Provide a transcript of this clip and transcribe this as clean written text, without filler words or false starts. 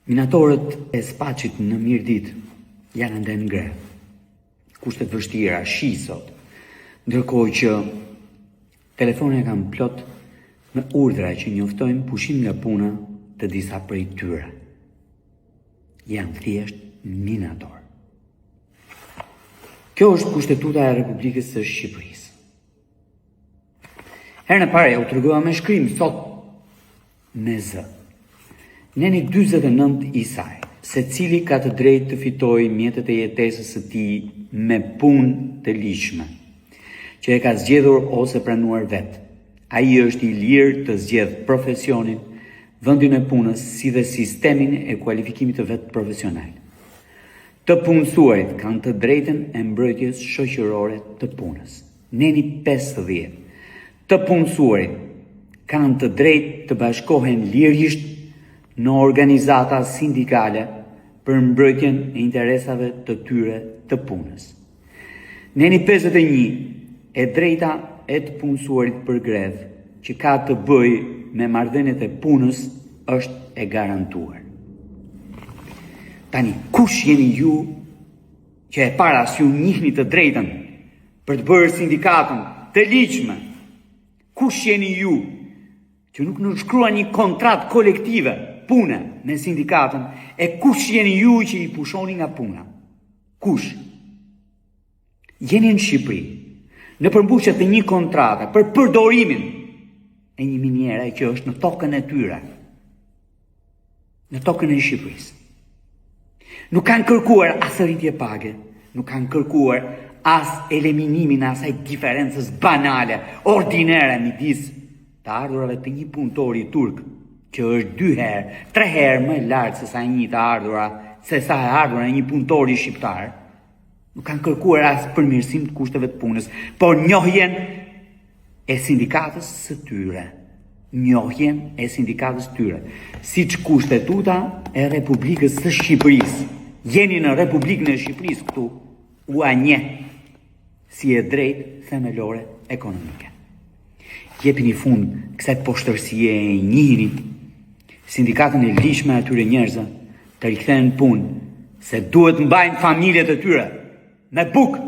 Minatorët e Spaqit në Mirdit janë ende në grevë. Kushtet vështira, shi sot. Ndërkohë që telefonin e kam plot me urdhra që njoftojnë pushim nga puna të disa prej tyre. Janë thjesht minator. Kjo është kushtetuta e Republikës së Shqipërisë. Herën e parë u tregova me shkrim, sot me zë. Neni 49 i saj, se cili ka të drejtë të fitojë mjetet e jetesës së tij me punë të ligjshme, që e ka zgjedhur ose pranuar vetë. Ai është i lirë të zgjedhë profesionin, vendin e punës, si dhe sistemin e kualifikimit të vetë profesional. Të punësuarit kanë të drejtën e mbrojtjes shoqërore të punës. Neni 50. Të punësuarit kanë të drejtë të bashkohen lirisht në organizata sindikale për mbrojtjen e interesave të tyre të punës. Neni 51 e drejta e të punësuarit për grevë që ka të bëjë me marrëdhëniet e punës është e garantuar. Tani, kush jeni ju që e para si ju njihni të drejtën për të bërë sindikatën të ligjshme? Kush jeni ju që nuk nënshkruan një kontratë kolektive pune me sindikatën, e kush jeni ju që i pushoni nga puna? Kush? Jeni në Shqipëri, në përmbushje të një kontrate për përdorimin e një miniere që është në tokën e tyre, në tokën e Shqipërisë. Nuk kanë kërkuar as rritje page, nuk kanë kërkuar as eliminimin e asaj diferencës banale, ordinere midis të ardhurave të një punëtori turk, që është 2 herë, 3 herë më lartë se sa një të ardhura, se sa e ardhura një punëtori shqiptar. Nuk kanë kërkuar as përmirësim të kushteve të punës, por njohjen e sindikatës së tyre. Njohjen e sindikatës së tyre. Siç kushtetuta e Republikës së Shqipërisë. Jeni në Republikën e Shqipërisë këtu, u njeh si e drejtë themelore ekonomike. Jepini fund kësaj poshtërsie e njihni sindikatën e ligjshme atyre njerëzve të rikthehen në punë, se duhet mbajnë familjet e tyre me bukë,